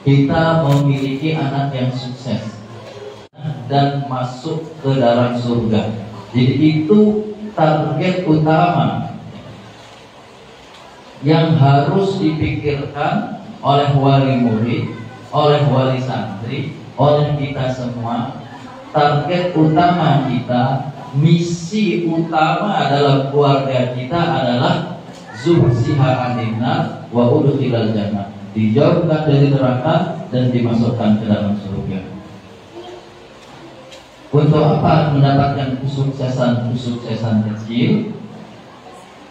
kita memiliki anak yang sukses dan masuk ke dalam surga. Jadi itu target utama yang harus dipikirkan oleh wali murid, oleh wali santri, oleh kita semua. Target utama kita, misi utama dalam keluarga kita adalah zuhziha aninnar wa udkhilal jannah, dijauhkan dari neraka dan dimasukkan ke dalam surga. Untuk apa mendapatkan kesuksesan kecil?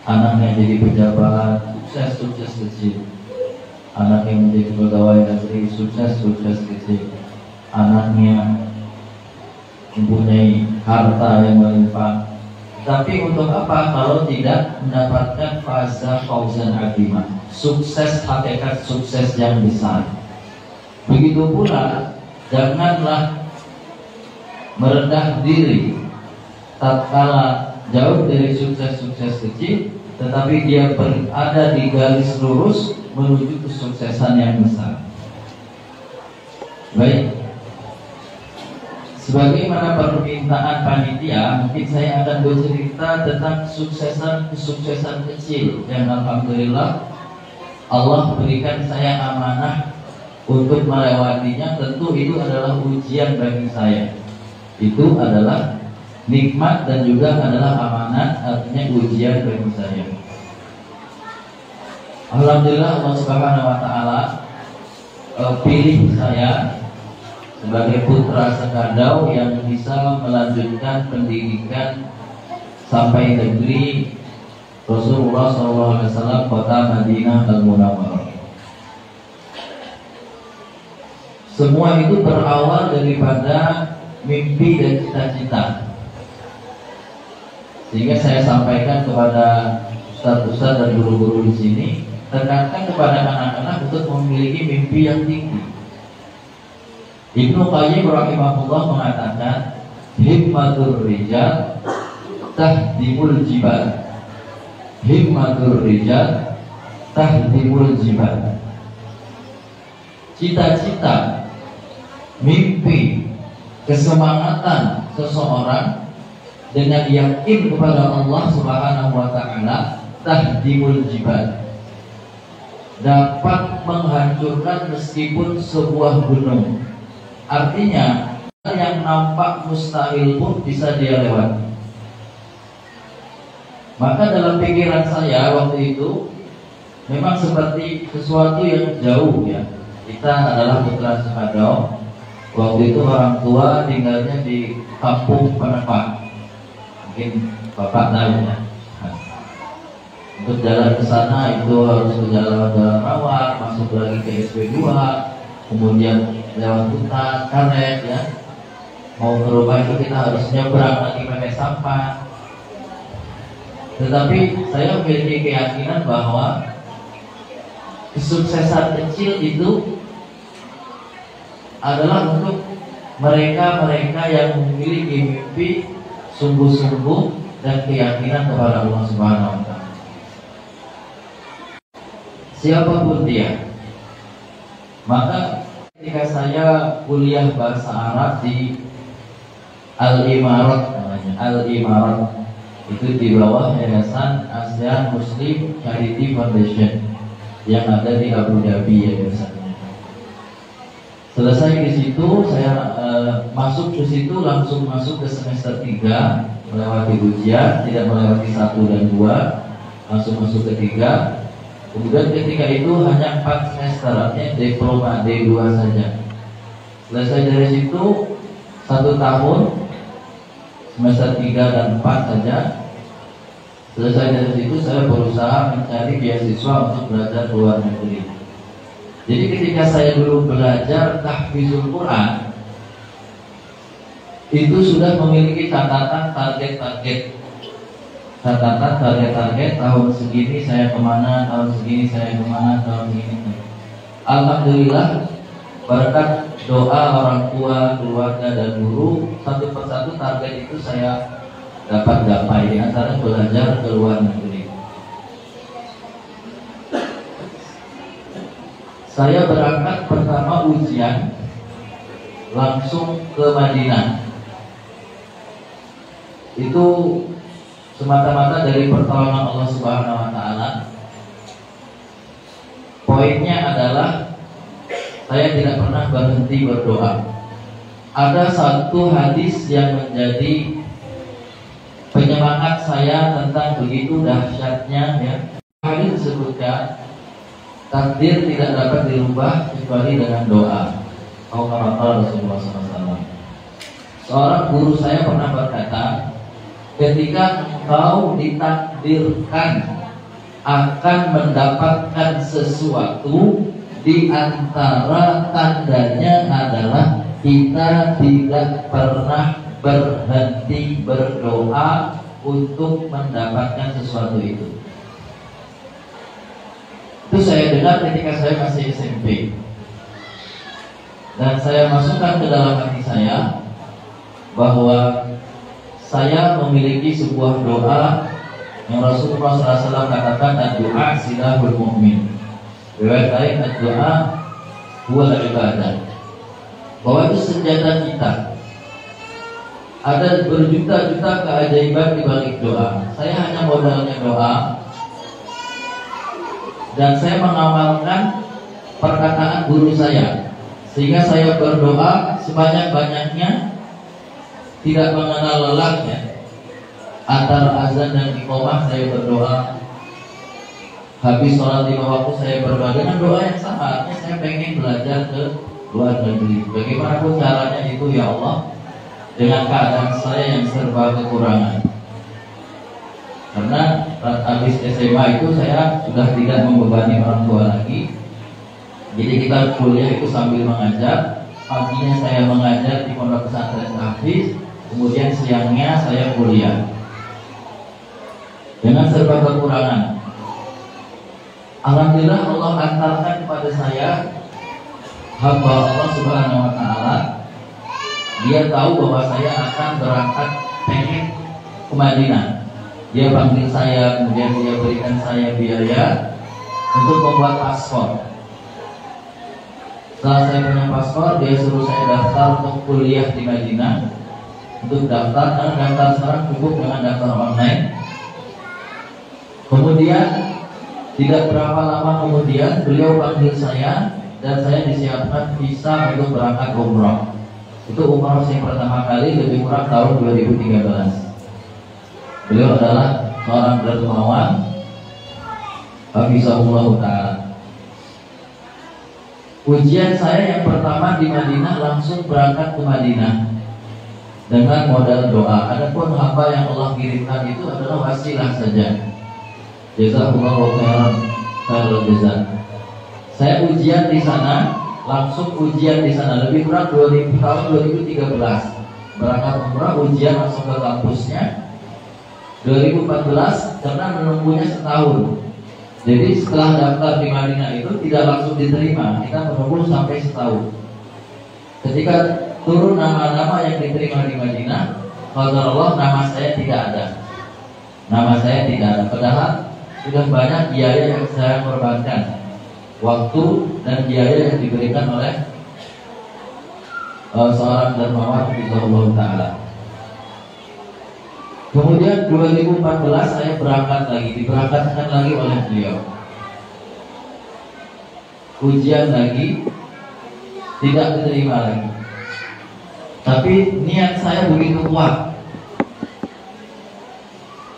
Anaknya jadi pejabat, sukses kecil. Anak yang menjadi pegawai negeri, sukses kecil. Anaknya mempunyai harta yang melimpah. Tapi untuk apa kalau tidak mendapatkan fauzan azimah, sukses hakikat, sukses yang besar. Begitu pula, janganlah merendah diri tatkala jauh dari sukses kecil, tetapi dia berada di garis lurus menuju kesuksesan yang besar. Baik, sebagaimana permintaan panitia, mungkin saya akan bercerita tentang kesuksesan kecil yang alhamdulillah Allah berikan saya amanah untuk melewatinya. Tentu itu adalah ujian bagi saya. Itu adalah nikmat dan juga adalah amanat, artinya ujian bagi saya. Alhamdulillah Allah Subhanahu wa taala pilih saya sebagai putra sekadau yang bisa melanjutkan pendidikan sampai negeri Rasulullah SAW, kota Madinah Al-Munawwarah. Semua itu berawal daripada mimpi dan cita-cita. Sehingga saya sampaikan kepada ustaz-ustaz dan guru-guru di sini, tekankan kepada anak-anak untuk memiliki mimpi yang tinggi. Ibnu Qayyim rahimahullah mengatakan, himmatur rijal tahdimul jibal. Himmatur rijal tahdimul jibal. Cita-cita, mimpi, kesemangatan seseorang dengan yakin kepada Allah Subhanahu wa taala, tahdimul jibal, dapat menghancurkan meskipun sebuah gunung. Artinya yang nampak mustahil pun bisa dia lewati. Maka dalam pikiran saya waktu itu memang seperti sesuatu yang jauh ya. Kita adalah putra sekadau. Waktu itu orang tua tinggalnya di kampung Penepak. Mungkin Bapak tahu ya. Untuk jalan ke sana itu harus ke jalan rawat, masuk lagi ke SP2, kemudian lewat hutan, karet ya. Mau ke rumah itu kita harus nyebrang lagi pakai sampah. Tetapi saya memiliki keyakinan bahwa kesuksesan kecil itu adalah untuk mereka-mereka yang memiliki mimpi sungguh-sungguh dan keyakinan kepada Allah Subhanahu wa taala. Siapapun dia. Maka ketika saya kuliah bahasa Arab di Al-Imarat namanya, Al-Imarat itu di bawah Yayasan ASEAN Muslim Charity Foundation yang ada di Abu Dhabi ya biasanya. Selesai di situ saya masuk ke situ, langsung masuk ke semester 3, melewati ujian, tidak melewati 1 dan 2, langsung masuk ke 3. Kemudian ketika itu hanya 4 semester, artinya diploma D2 saja. Selesai dari situ 1 tahun, semester 3 dan 4 saja. Selesai dari situ saya berusaha mencari beasiswa untuk belajar ke luar negeri. Jadi ketika saya dulu belajar tahfizul Quran, itu sudah memiliki catatan target-target tahun segini saya kemana, tahun segini saya kemana, tahun ini. Alhamdulillah berkat doa orang tua, keluarga dan guru, satu persatu target itu saya dapat gapai, di antara belajar ke luar negeri. saya berangkat pertama ujian langsung ke Madinah. Itu semata-mata dari pertolongan Allah Subhanahu wa taala. Poinnya adalah saya tidak pernah berhenti berdoa. Ada satu hadis yang menjadi penyemangat saya tentang begitu dahsyatnya ya. Hadis disebutkan takdir tidak dapat dirubah kecuali dengan doa. Kata Rasulullah SAW. Seorang guru saya pernah berkata, ketika engkau ditakdirkan akan mendapatkan sesuatu, di antara tandanya adalah kita tidak pernah berhenti berdoa untuk mendapatkan sesuatu itu. Itu saya dengar ketika saya masih SMP. Dan saya masukkan ke dalam hati saya bahwa saya memiliki sebuah doa yang Rasulullah SAW katakan, ad-du'a silahul mu'min. Riwayat lain, ad-du'a huwal ibadah. Bahwa itu senjata kita. Ada berjuta-juta keajaiban di balik doa. Saya hanya modalnya doa. Dan saya mengamalkan perkataan guru saya, sehingga saya berdoa sebanyak-banyaknya, tidak mengenal lelah ya. Antara azan dan iqamah saya berdoa, habis sholat 5 waktu saya berdoa dengan doa yang sama. Artinya saya pengen belajar ke luar negeri. Bagaimanapun caranya itu ya Allah, dengan keadaan saya yang serba kekurangan. Karena habis SMA itu saya sudah tidak membebani orang tua lagi. Jadi kita kuliah itu sambil mengajar. Paginya saya mengajar di pondok pesantren Hafiz, kemudian siangnya saya kuliah. Dengan serba kekurangan, alhamdulillah Allah antarkan kepada saya hamba Allah Subhanahu wa taala. Dia tahu bahwa saya akan berangkat pengen ke Madinah. Dia panggil saya, kemudian dia berikan saya biaya untuk membuat paspor. Setelah saya punya paspor, dia suruh saya daftar untuk kuliah di Madinah. Untuk daftar, karena daftar sekarang cukup dengan daftar online. Kemudian tidak berapa lama kemudian beliau panggil saya dan saya disiapkan visa untuk berangkat umroh. Itu umroh yang pertama kali lebih kurang tahun 2013. Beliau adalah seorang dermawan, hafizahullah ta'ala. Ujian saya yang pertama di Madinah, langsung berangkat ke Madinah dengan modal doa. Adapun hamba yang Allah kirimkan itu adalah wasilah saja. Jazakumullahu khairan, khairul jazaa. Saya ujian di sana, langsung ujian di sana lebih kurang tahun 2013. Berangkat umrah, ujian langsung ke kampusnya. 2014 karena menunggunya setahun. Jadi setelah daftar di Madinah itu tidak langsung diterima, kita menunggu sampai setahun. Ketika turun nama-nama yang diterima di Madinah, qadarullah nama saya tidak ada. Nama saya tidak ada. Padahal sudah banyak biaya yang saya korbankan, waktu dan biaya yang diberikan oleh seorang dermawan Allah Ta'ala. Kemudian 2014 saya berangkat lagi, diberangkatkan lagi oleh beliau. Ujian lagi, tidak diterima lagi. Tapi niat saya begitu kuat.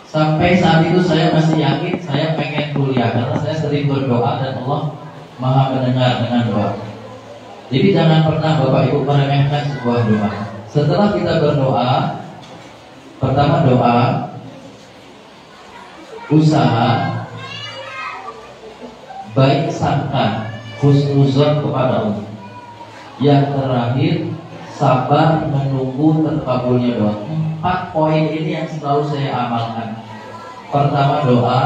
Sampai saat itu saya masih yakin saya pengen kuliah, karena saya sering berdoa dan Allah Maha mendengar dengan doa. Jadi jangan pernah Bapak Ibu meremehkan sebuah doa. Setelah kita berdoa, pertama doa, usaha, baik sangka, husnuzon kepada Allah. Yang terakhir, sabar menunggu terkabulnya doa. 4 poin ini yang selalu saya amalkan. Pertama doa,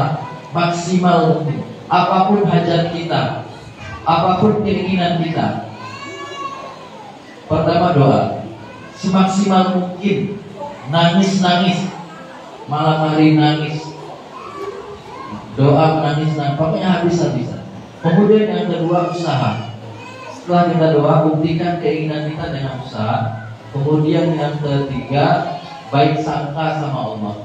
maksimal mungkin. Apapun hajat kita, apapun keinginan kita, pertama doa, semaksimal mungkin. Nangis-nangis, malam hari nangis, doa menangis-nangis, pokoknya habis-habisan. Kemudian yang kedua, usaha. Setelah kita doa, buktikan keinginan kita dengan usaha. Kemudian yang ketiga, baik sangka sama Allah.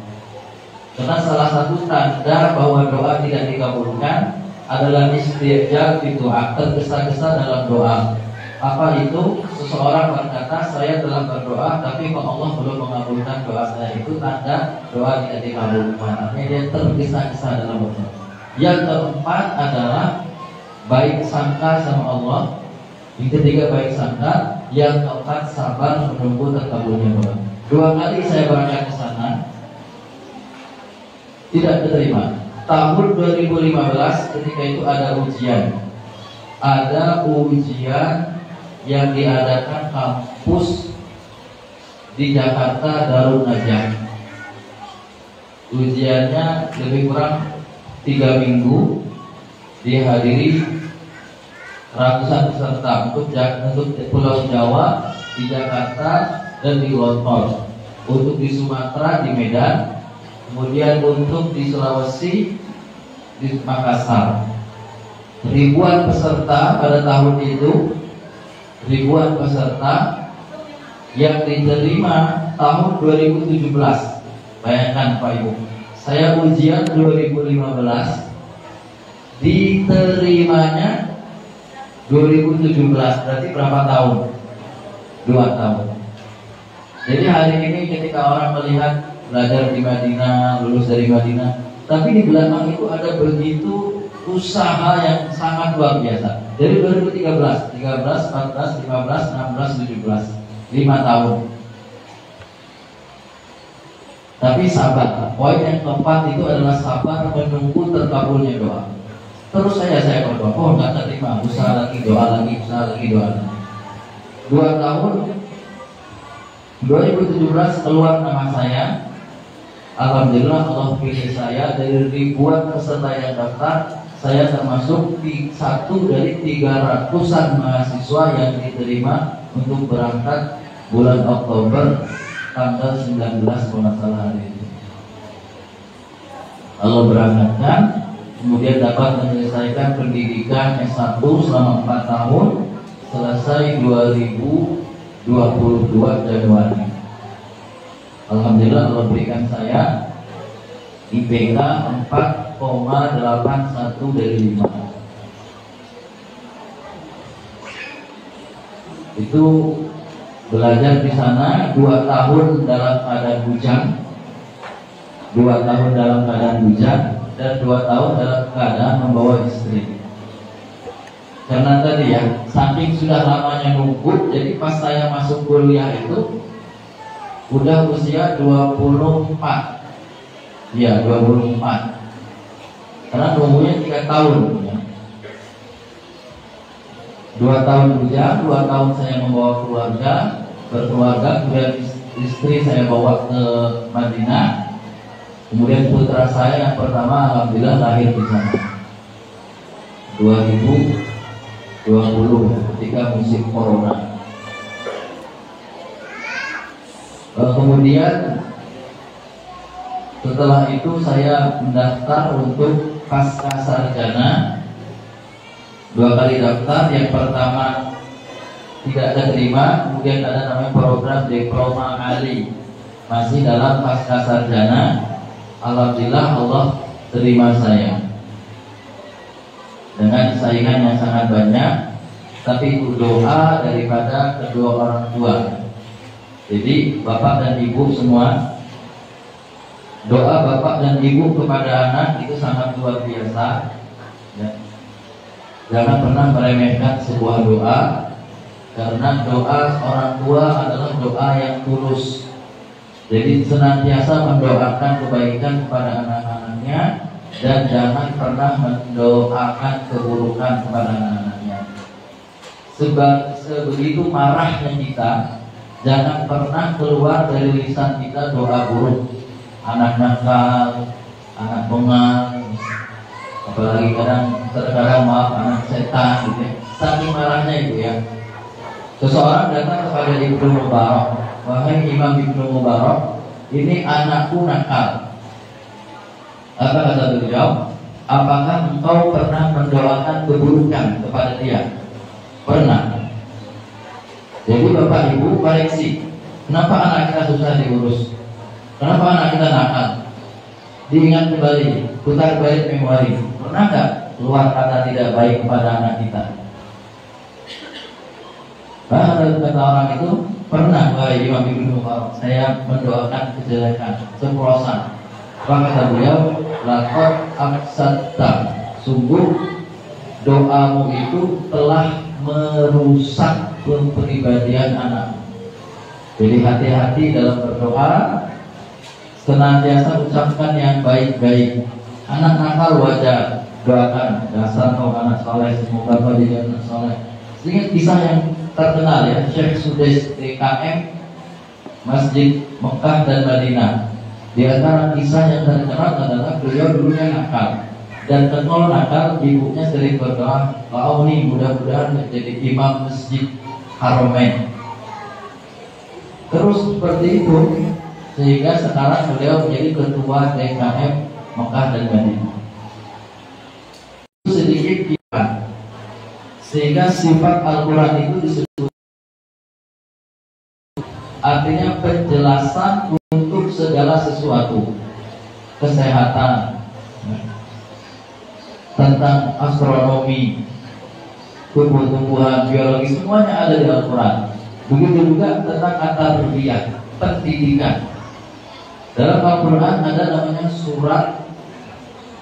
Karena salah satu tanda bahwa doa tidak dikabulkan adalah istighfar di doa, tergesa-gesa dalam doa. Apa itu? Seseorang berkata, saya telah berdoa tapi kok Allah belum mengabulkan doa saya. Itu tanda doa tidak dikabulkan. Artinya dia tergesa-gesa dalam berdoa. Yang keempat adalah baik sangka sama Allah. Yang ketiga baik sangka. Yang keempat sabar menunggu terkabulnya doa. 2 kali saya berangkat ke sana, tidak diterima. Tahun 2015 ketika itu ada ujian. Ada ujian yang diadakan kampus di Jakarta Darun Najah. Ujiannya lebih kurang 3 minggu, dihadiri ratusan peserta untuk Pulau Jawa, di Jakarta dan di Lontong. Untuk di Sumatera, di Medan. Kemudian untuk di Sulawesi, di Makassar. Ribuan peserta pada tahun itu, ribuan peserta yang diterima tahun 2017. Bayangkan Pak Ibu, saya ujian 2015, diterimanya 2017, berarti berapa tahun? 2 tahun. Jadi hari ini ketika orang melihat belajar di Madinah, lulus dari Madinah, tapi di belakang itu ada begitu usaha yang sangat luar biasa. Dari 2013, 13, 14, 15, 16, 17, 5 tahun. Tapi sabar. Poin yang keempat itu adalah sabar menunggu terkabulnya doa. Terus saya berdoa, oh nggak terima, usaha lagi, doa lagi, usaha lagi, doa lagi. 2 tahun, 2017 keluar nama saya. Alhamdulillah Allah pilih saya dari ribuan peserta yang daftar. Saya termasuk satu dari 300-an mahasiswa yang diterima untuk berangkat bulan Oktober tanggal 19 masalah hari ini. Allah berangkatkan, kemudian dapat menyelesaikan pendidikan S1 selama 4 tahun, selesai 2022 Januari. Alhamdulillah Allah berikan saya IPK 4,81 dari 5. Itu belajar di sana 2 tahun dalam keadaan hujan, 2 tahun dalam keadaan hujan, dan 2 tahun dalam keadaan membawa istri. Karena tadi ya, saking sudah lamanya nunggu, jadi pas saya masuk kuliah itu udah usia 24. Ya, 24. Karena nunggunya 3 tahun ya. 2 tahun hujan, 2 tahun saya membawa keluarga, berkeluarga, kemudian istri saya bawa ke Madinah. Kemudian putra saya yang pertama alhamdulillah lahir di sana 2020 ketika musim corona. Kemudian setelah itu saya mendaftar untuk pasca sarjana. 2 kali daftar. Yang pertama tidak terima, kemudian ada namanya program diploma ali, masih dalam pasca sarjana. Alhamdulillah Allah terima saya dengan saingan yang sangat banyak, tapi doa daripada kedua orang tua. Jadi bapak dan ibu semua, doa bapak dan ibu kepada anak itu sangat luar biasa ya. Jangan pernah meremehkan sebuah doa, karena doa orang tua adalah doa yang tulus. Jadi senantiasa mendoakan kebaikan kepada anak-anaknya, dan jangan pernah mendoakan keburukan kepada anak-anaknya. Sebegitu marahnya kita, jangan pernah keluar dari lisan kita doa buruk. Anak nakal, anak bengal, apalagi terkadang maaf anak setan gitu ya. Saking marahnya itu ya. Seseorang datang kepada Ibnu Mubarak, wahai Imam Ibnu Mubarak, ini anakku nakal. Apa kata beliau? Apakah engkau pernah mendoakan keburukan kepada dia? Pernah. Jadi bapak ibu koreksi, kenapa anak kita susah diurus, kenapa anak kita nakal, diingat kembali, putar balik memori. Pernah nggak keluar kata tidak baik kepada anak kita? Bahkan kata orang itu, pernah wahai Imam Ibnu Umar, saya mendoakan kejelekan, ceplosan. Apa kata beliau? Laqad afsadta, sungguh doamu itu telah merusak kepribadian anak. Jadi hati-hati dalam berdoa, senantiasa ucapkan yang baik-baik. Anak nakal wajar, doakan, dasar kau anak soleh, semoga kau jadi anak soleh. Ingat kisah yang terkenal ya, Syekh Sudais DKM Masjid Mekah dan Madinah. Di antara kisah yang terkenal adalah beliau dulunya nakal, dan kenal nakal, ibunya sering berdoa, kau nih mudah-mudahan menjadi imam Masjid Haramain. Terus seperti itu, sehingga sekarang beliau menjadi ketua DKM Mekah dan Madinah. Sedikit kita, sehingga sifat Al-Quran itu disebut, artinya penjelasan untuk segala sesuatu, kesehatan, tentang astronomi, tumbuh-tumbuhan, biologi, semuanya ada di Al-Quran. Begitu juga tentang at-tarbiyah, pendidikan. Dalam Al-Quran ada namanya surat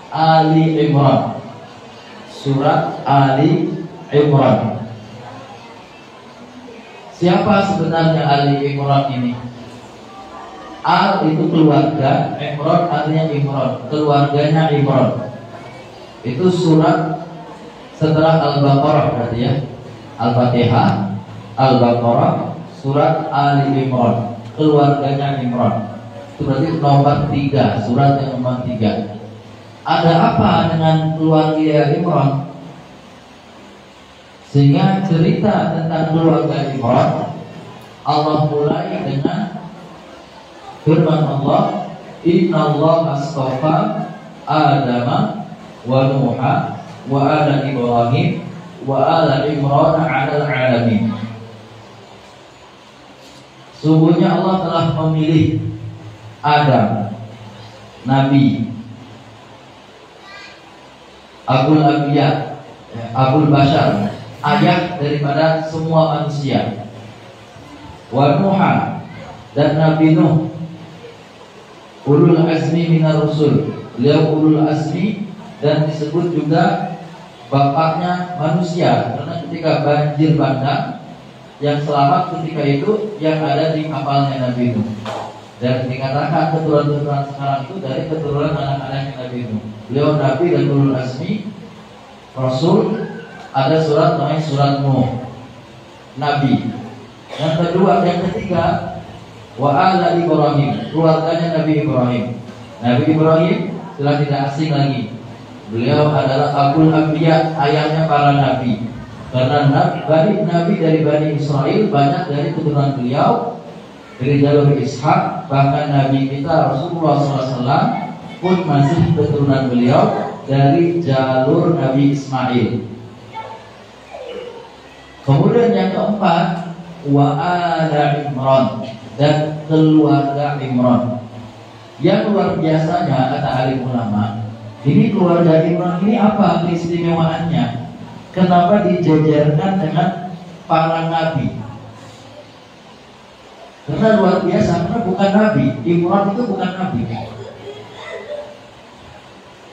Ali Imran. Surat Ali Imran. Siapa sebenarnya Ali Imran ini? Al itu keluarga, Imran artinya Imran, keluarganya Imran. Itu surat setelah Al-Baqarah berarti ya. Al-Fatihah, Al-Baqarah, surat Ali Imran, keluarganya Imran. Itu berarti nomor 3, surat yang nomor 3. Ada apa dengan keluarga Imran? Sehingga cerita tentang keluarga Imran, Allah mulai dengan firman Allah, Innallaha astafa Adama wa Nuha wa ala Ibrahim wa ala Imran 'alal 'alamin. Sungguhnya Allah telah memilih Adam, Nabi, Abul Anbiya, Abul Bashar, ayah daripada semua manusia, wa Nuha, dan Nabi Nuh, ulul azmi minar rusul, beliau ulul azmi, dan disebut juga bapaknya manusia, karena ketika banjir bandang, yang selamat ketika itu yang ada di kapalnya Nabi Nuh. Dan dikatakan keturunan sekarang itu dari keturunan anak-anaknya Nabi Nuh. Beliau Nabi dan ulul azmi, Rasul. Ada surat namanya surat Nuh, Nabi. Yang kedua, yang ketiga, wa ala Ibrahim, keluarganya Nabi Ibrahim. Nabi Ibrahim sudah tidak asing lagi. Beliau adalah Abul Anbiya, ayahnya para nabi. Karena nabi dari Bani Israel banyak dari keturunan beliau, dari jalur Ishak. Bahkan Nabi kita Rasulullah SAW pun masih keturunan beliau dari jalur Nabi Ismail. Kemudian yang keempat, wa ala Imran, dan keluarga Imran. Yang luar biasanya kata alim ulama, ini keluarga Imran ini apa keistimewaannya? Kenapa dijajarkan dengan para nabi? Karena luar biasa, karena bukan nabi. Imran itu bukan nabi.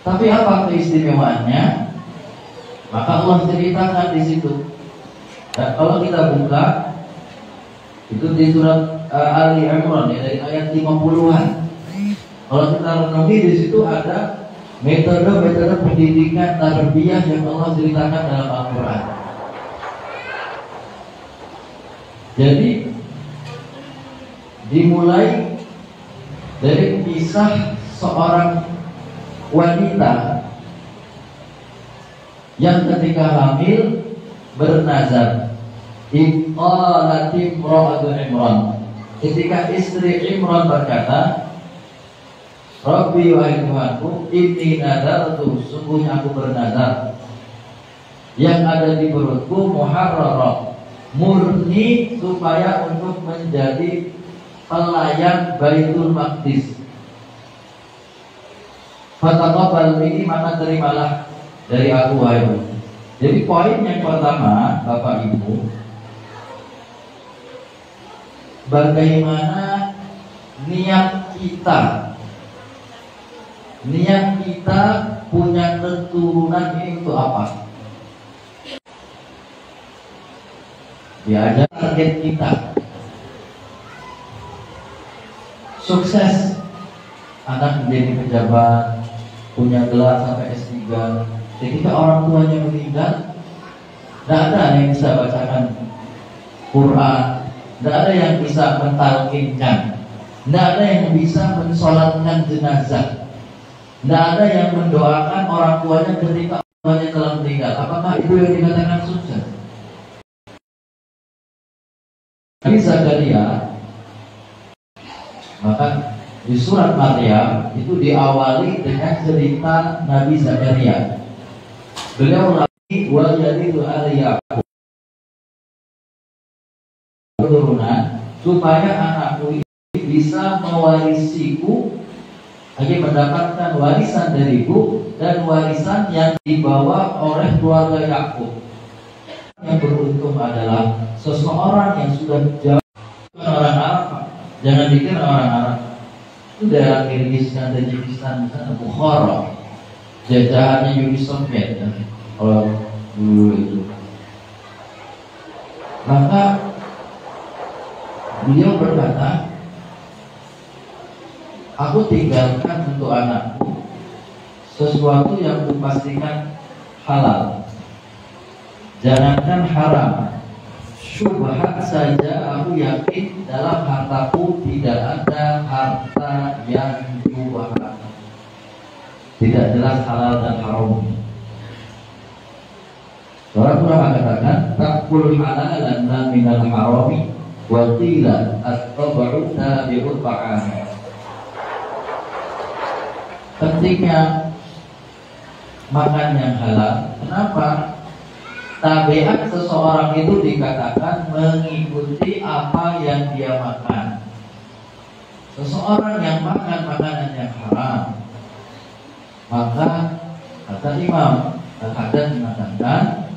Tapi apa keistimewaannya? Maka Allah ceritakan di situ. Dan kalau kita buka itu di surat Ali Imran ya, dari ayat 50-an. Kalau kita renungi di situ ada metode-metode pendidikan tarbiyah yang Allah ceritakan dalam Al-Quran. Jadi dimulai dari kisah seorang wanita yang ketika hamil bernazar. Qalat imra'atu Imran, ketika istri Imran berkata, Rabbi wahai Tuhanku, inni nadartu, sungguhnya aku bernazar, yang ada di perutku muharrarah, murni supaya untuk menjadi pelayan Baitul Maqdis. Fataqabbal ini maka terimalah dari aku wahai. Jadi poin yang pertama Bapak Ibu, bagaimana niat kita punya keturunan ini untuk apa? Diajar target kita sukses, anak menjadi pejabat, punya gelar sampai S3. Ketika orang tuanya meninggal, tidak ada yang bisa bacakan Quran, tidak ada yang bisa mentalkinkan, tidak ada yang bisa mensolatkan jenazah, tidak ada yang mendoakan orang tuanya ketika orang tuanya telah meninggal. Apakah itu yang dikatakan sukses? Nabi Zakaria, maka di surat Maryam itu diawali dengan cerita Nabi Zakaria. Beliau lagi wajadidu aliyahku keturunan supaya anakku ini bisa mewarisiku, lagi mendapatkan warisan dariku dan warisan yang dibawa oleh keluarga Yakub. Yang beruntung adalah seseorang yang sudah jauh orang Arab. Jangan dikira orang Arab itu daerah Kirgistan, Tajikistan, misalnya Bukhara, jajahannya Uni Soviet ya, kalau dulu itu. Maka beliau berkata, aku tinggalkan untuk anakku sesuatu yang kupastikan halal, jangankan haram, syubhat saja aku yakin dalam hartaku tidak ada harta yang syubhat, tidak jelas halal dan haram. Orang ulama katakan takul halalan la minal harami wa qila at-tabu'u tabi'ul ta'am. Pentingnya makan yang halal. Kenapa? Tabiat seseorang itu dikatakan mengikuti apa yang dia makan. Seseorang yang makan makanan yang haram, maka kata Imam Al-Haddad mengatakan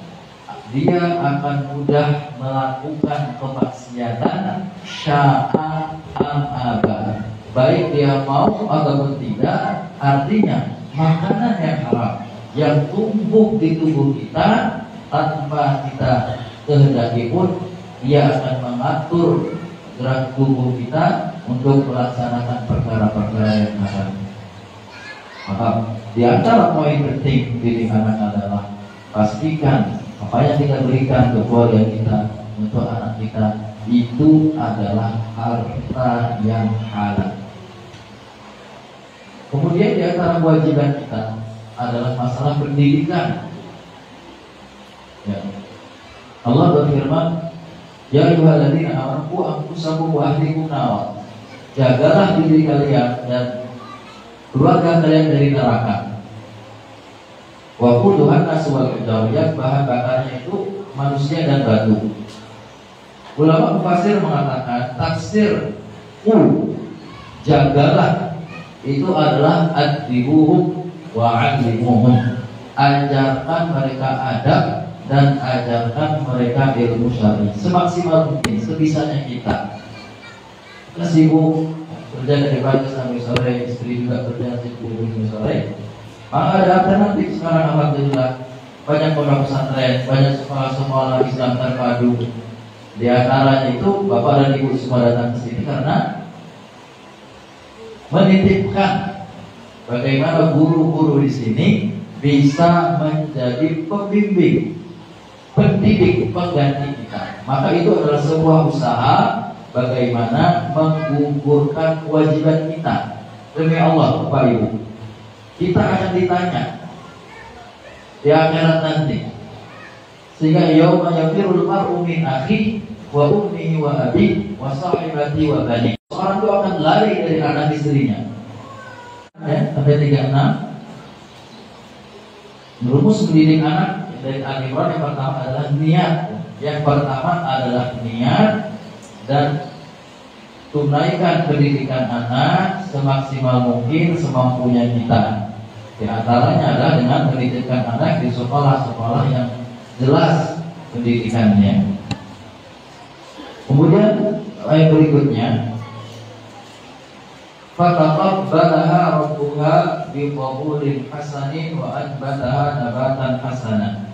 dia akan mudah melakukan kemaksiatan sya'a am-aba, baik dia mau ataupun tidak. Artinya makanan yang haram yang tumbuh di tubuh kita tanpa kita kehendaki pun, ia akan mengatur gerak tubuh kita untuk melaksanakan perkara-perkara yang haram. Maka di antara poin penting didik anak adalah pastikan apa yang kita berikan ke keluarga kita, untuk anak kita, itu adalah harta yang halal. Kemudian di antara kewajiban kita adalah masalah pendidikan. Ya. Allah berfirman, ya ayyuhalladzina amanu qu anfusakum wa ahlikum nar. Jagalah diri kalian dan keluarga kalian dari neraka. Wa quduhan nas wal hijarah, bahan bakarnya itu manusia dan batu. Ulama mufassir mengatakan tafsir jagalah itu adalah ad-dibuhum wa 'allimuhum. Ajarkan mereka adab dan ajarkan mereka ilmu syar'i semaksimal mungkin, sebisanya kita. Kita sibuk kerja dari pagi sampai sore, istri juga kerja sampai sore. Maka ada alternatif sekarang, alhamdulillah. Banyak pondok pesantren, banyak sekolah-sekolah Islam terpadu. Di antaranya itu Bapak dan Ibu semua datang ke sini karena menitipkan bagaimana guru-guru di sini bisa menjadi pembimbing, pendidik, pengganti kita. Maka itu adalah sebuah usaha bagaimana menggugurkan kewajiban kita. Demi Allah, Bapak Ibu, kita akan ditanya di akhirat nanti. Sehingga yauma yafirul mar'u min akhi wa ummihi wa abi wa sahibati wa bani. Orang itu akan lari dari anak istrinya. Ya, sampai 36. Merumus mendidik anak dari Al-Imran yang pertama adalah niat. Yang pertama adalah niat dan tunaikan pendidikan anak semaksimal mungkin semampunya kita. Di antaranya adalah dengan pendidikan anak di sekolah-sekolah yang jelas pendidikannya. Kemudian ayat berikutnya, fataqabbalaha rabbuha biqabulin hasanin wa anbataha nabatan hasanan.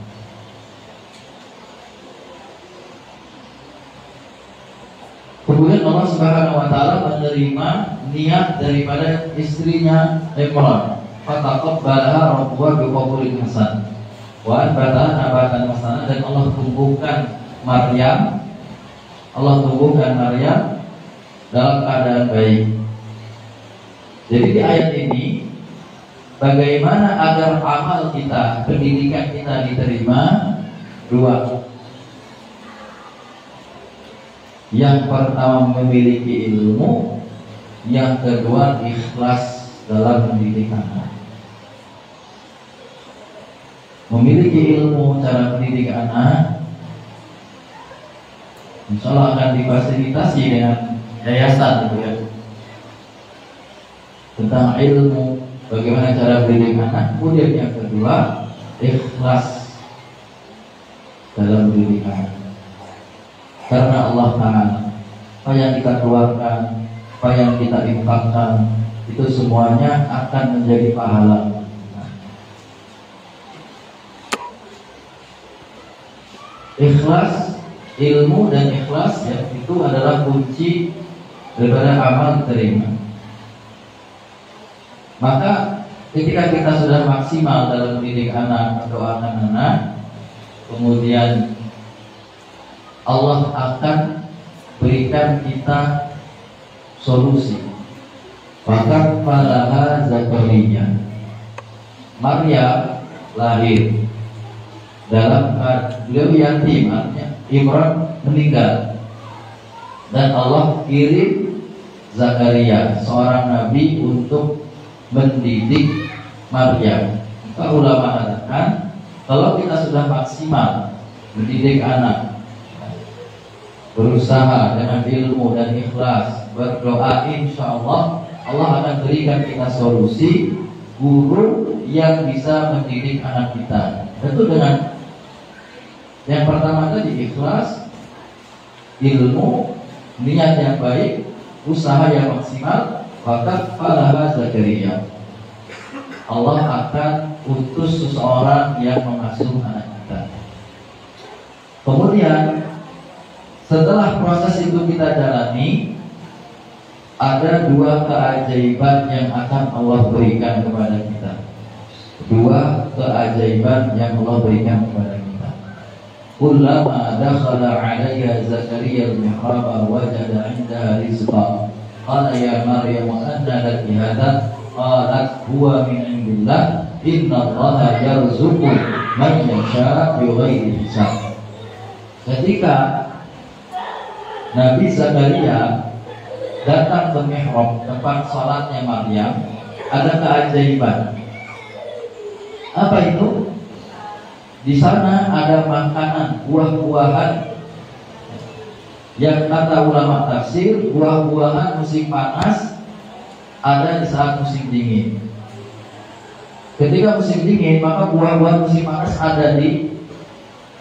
Kemudian Allah Subhanahu wa taala menerima niat daripada istrinya Imran. Fataqabbalaha rabbuha biqabulin hasan wa anbataha nabatan hasanan, dan Allah tumbuhkan Maryam dalam keadaan baik. Jadi di ayat ini, bagaimana agar amal kita, pendidikan kita diterima? Dua. Yang pertama memiliki ilmu, yang kedua ikhlas dalam mendidik anak. Memiliki ilmu cara mendidik anak, insya Allah akan difasilitasi dengan yayasan gitu ya, tentang ilmu bagaimana cara mendidik anak. Kemudian yang kedua ikhlas dalam mendidik anak, karena Allah Ta'ala apa yang kita keluarkan, apa yang kita infakkan, itu semuanya akan menjadi pahala. Ikhlas, ilmu dan ikhlas ya, itu adalah kunci daripada amal diterima. Maka ketika kita sudah maksimal dalam mendidik anak atau anak-anak, kemudian Allah akan berikan kita solusi. Maka falaha Zakaria, Maryam lahir dalam beliau yatim, artinya Imran meninggal, dan Allah kirim Zakaria, seorang nabi, untuk mendidik Maryam. Maka ulama mengatakan kalau kita sudah maksimal mendidik anak, berusaha dengan ilmu dan ikhlas, berdoa, insya Allah Allah akan berikan kita solusi guru yang bisa mendidik anak kita. Tentu dengan yang pertama tadi ikhlas, ilmu, niat yang baik, usaha yang maksimal. Maka falaha Zakaria, Allah akan utus seseorang yang mengasuh anak kita. Kemudian setelah proses itu kita jalani, ada dua keajaiban yang akan Allah berikan kepada kita. Dua keajaiban yang Allah berikan kepada kita. Kullama dakhala 'alayya Zakaria al-mihrab wajada 'indaha rizqa. Qala ya Maryam anna laki hadha? Qalat huwa min 'indillah. Innallaha yarzuqu man yasha' bighairi hisab. Ketika Nabi Zakaria datang ke mihrab, tempat salatnya Maryam, ada keajaiban. Apa itu? Di sana ada makanan, buah-buahan, yang kata ulama tafsir, buah-buahan musim panas ada di saat musim dingin. Ketika musim dingin, maka buah-buahan musim panas ada di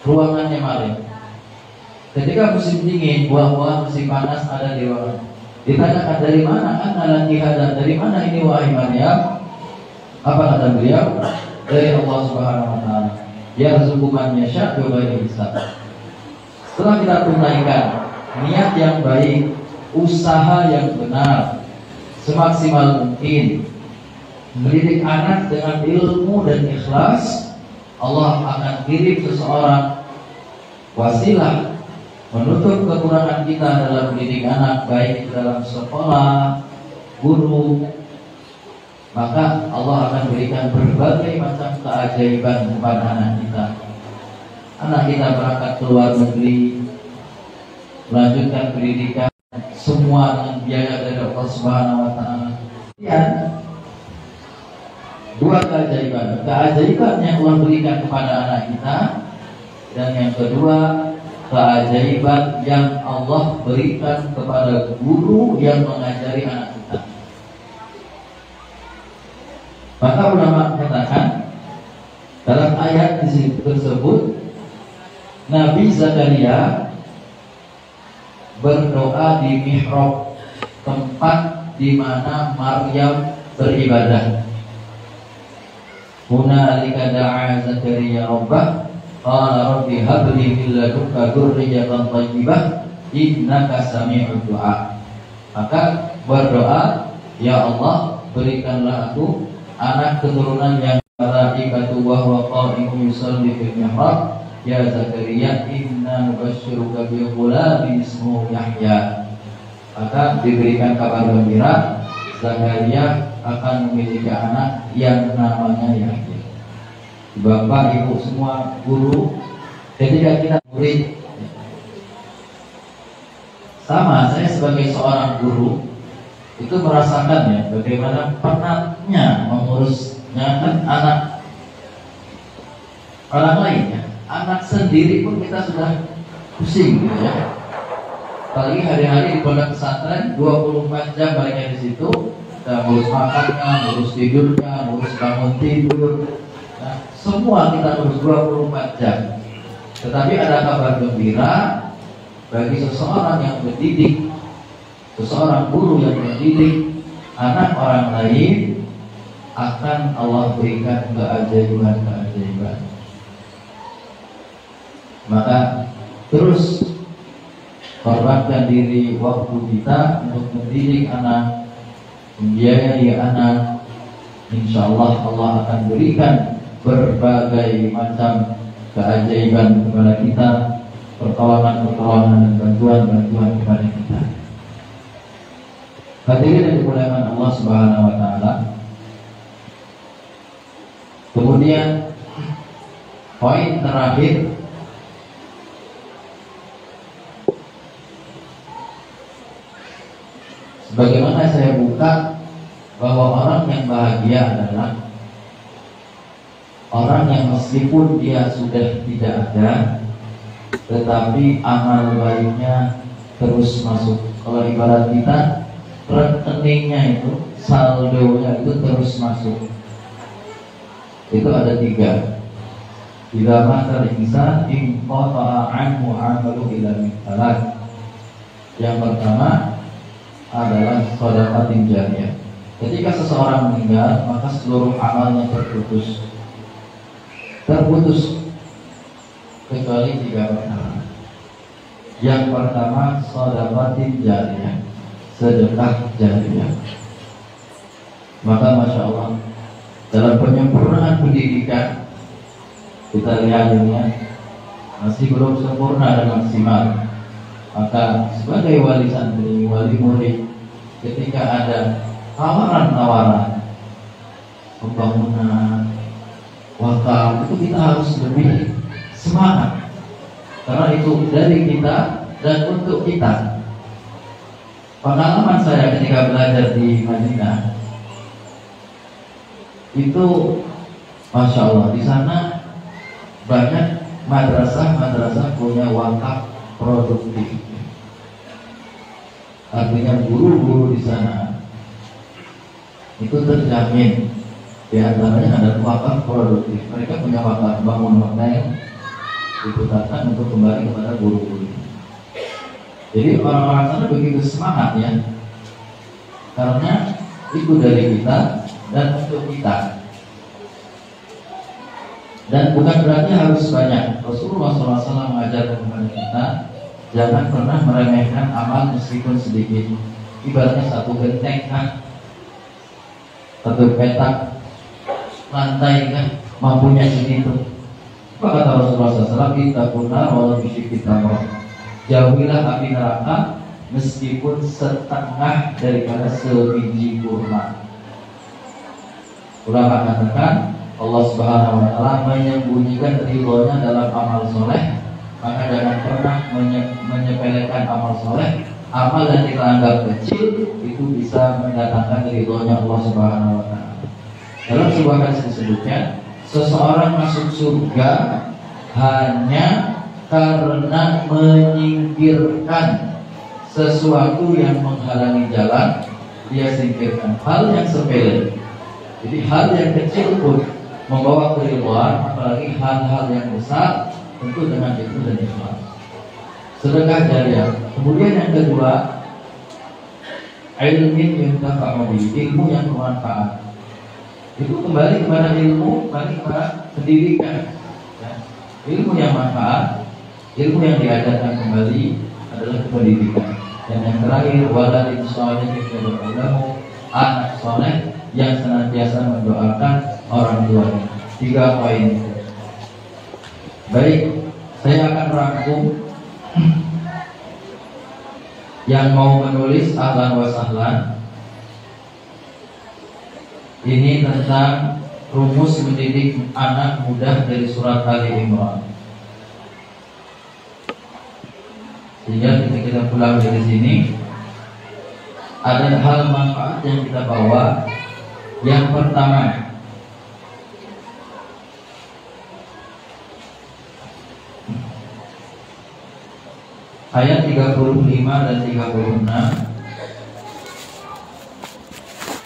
ruangannya Maryam. Ketika musim dingin, buah-buahan musim panas ada di ruangan. Ditanyakan, dari mana anna laki hadza? Dari mana ini wahai Maryam? Apa kata beliau? Dari Allah Subhanahu wa taala. Yarzuqu man yasha' bighairi hisab. Setelah kita tunaikan niat yang baik, usaha yang benar, semaksimal mungkin, mendidik anak dengan ilmu dan ikhlas, Allah akan kirim seseorang wasilah menutup kekurangan kita dalam mendidik anak, baik dalam sekolah, guru. Maka Allah akan berikan berbagai macam keajaiban kepada anak kita. Anak kita berangkat ke luar negeri, melanjutkan pendidikan, semua dengan biaya dari Allah Subhanahu wa taala. Dan dua dua keajaiban yang Allah berikan kepada anak kita, dan yang kedua keajaiban yang Allah berikan kepada guru yang mengajari anak kita. Maka ulama mengatakan dalam ayat tersebut Nabi Zakaria berdoa di mihrab, tempat di mana Maryam beribadah. Hunalika da'a Zakaria rabbah qala rabbi habli min ladunka dzurriyyatan thayyibah innaka sami'ud du'a. Maka berdoa, ya Allah, berikanlah aku anak keturunan yang malaikatu wa huwa qa'imun yusalli fil mihrab ya Zakaria inna nubasyyiruka bi ghulamin ismuhu Yahya. Maka diberikan kabar gembira, Zakaria akan memiliki anak yang namanya Yahya. Bapak, ibu semua, guru, ketika kita murid, sama saya sebagai seorang guru itu merasakan ya bagaimana penatnya mengurusnya kan anak orang lain ya. Anak sendiri pun kita sudah pusing gitu ya. Apalagi hari-hari di pondok pesantren 24 jam mereka di situ, kita ngurus makannya, ngurus tidurnya, ngurus bangun tidur. Nah, semua kita ngurus 24 jam. Tetapi ada kabar gembira bagi seseorang yang mendidik, seseorang guru yang mendidik anak orang lain, akan Allah berikan keajaiban-keajaiban. Maka terus korbankan diri waktu kita untuk mendidik anak, membiayai anak. Insya Allah Allah akan berikan berbagai macam keajaiban kepada kita, pertolongan-pertolongan dan bantuan-bantuan kepada kita. Hadirin yang dimuliakan Allah Subhanahu wa taala. Kemudian poin terakhir, bagaimana saya buka bahwa orang yang bahagia adalah orang yang meskipun dia sudah tidak ada, tetapi amal baiknya terus masuk. Kalau ibarat kita, rekeningnya itu, saldonya itu terus masuk. Itu ada 3. Bila mata insan inqata'a anhu 'amalu ila min 3. Yang pertama adalah shadaqatin jariyah. Ketika seseorang meninggal, maka seluruh amalnya terputus kecuali 3 perkara. Yang pertama shadaqatin jariyah, sedekah jariyah. Maka masya Allah, dalam penyempurnaan pendidikan kita lihat ini masih belum sempurna dan maksimal. Maka sebagai wali santri, wali murid, ketika ada tawaran-tawaran pembangunan wakaf, itu kita harus lebih semangat, karena itu dari kita dan untuk kita. Pengalaman saya ketika belajar di Madinah itu, masya Allah, di sana banyak madrasah punya wakaf produktif. Artinya guru-guru di sana itu terjamin, di antaranya ada wakaf produktif. Mereka punya wakaf bangun hotel, diputarkan untuk kembali kepada guru-guru. Jadi orang-orang sana begitu semangat ya, karena itu dari kita dan untuk kita. Dan bukan berarti harus banyak. Rasulullah SAW mengajarkan kepada kita, jangan pernah meremehkan amal meskipun sedikit. Ibaratnya satu genteng kan, satu petak lantai kan, mampunya segitu. Apa kata Rasulullah SAW? Kita punar walau bisik kita mau. Jauhilah api neraka meskipun setengah daripada sebiji kurma. Ulama katakan Allah Subhanahu wa taala menyembunyikan ridhonya dalam amal soleh, maka jangan pernah menyepelekan amal soleh. Amal yang kita anggap kecil itu bisa mendatangkan ridhonya Allah Subhanahu wa taala. Dalam sebuah hadis disebutkan, seseorang masuk surga hanya karena menyingkirkan sesuatu yang menghalangi jalan, dia singkirkan hal yang sepele. Jadi hal yang kecil pun membawa keridhaan, apalagi hal-hal yang besar, tentu dengan itu dan ikhlas. Sedekah jariah. Kemudian yang kedua, ilmin yuntafa'u bihi, ilmu yang bermanfaat. Itu kembali kepada ilmu, kembali kepada pendidikan. Ya. Ilmu yang manfaat, ilmu yang diajarkan kembali adalah pendidikan. Dan yang terakhir, waladin sholihin yad'ulahu, anak soleh yang senantiasa mendoakan orang tuanya. 3 poin. Baik, saya akan rangkum. Yang mau menulis ahlan wa sahlan. Ini tentang rumus mendidik anak muda dari surat Ali Imran. Sehingga ketika kita pulang dari sini, ada hal manfaat yang kita bawa. Yang pertama, ayat 35 dan 36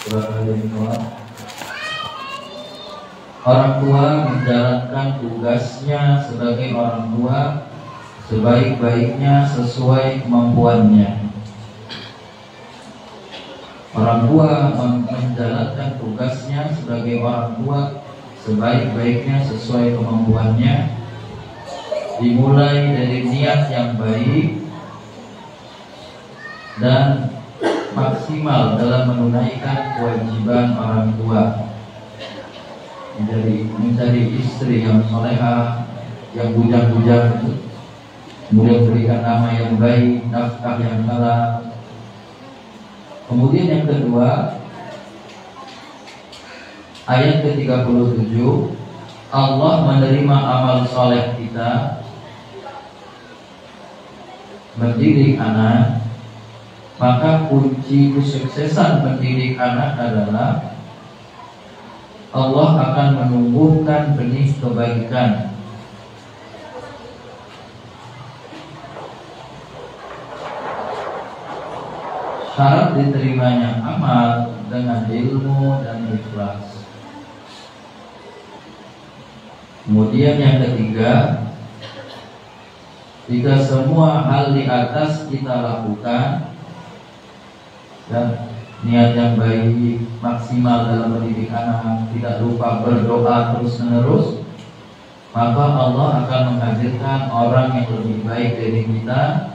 surat Al-Imran. Orang tua menjalankan tugasnya sebagai orang tua sebaik-baiknya sesuai kemampuannya. Orang tua menjalankan tugasnya sebagai orang tua sebaik-baiknya sesuai kemampuannya, dimulai dari niat yang baik dan maksimal dalam menunaikan kewajiban orang tua, mencari istri yang solehah, yang bujang-bujang itu, kemudian berikan nama yang baik, nafkah yang halal. Kemudian yang kedua, ayat ke-37, Allah menerima amal soleh kita, mendidik anak. Maka kunci kesuksesan mendidik anak adalah Allah akan menumbuhkan benih kebaikan. Syarat diterimanya amal dengan ilmu dan ikhlas. Kemudian yang ketiga, jika semua hal di atas kita lakukan dan niat yang baik, maksimal dalam mendidik anak, tidak lupa berdoa terus menerus, maka Allah akan menghadirkan orang yang lebih baik dari kita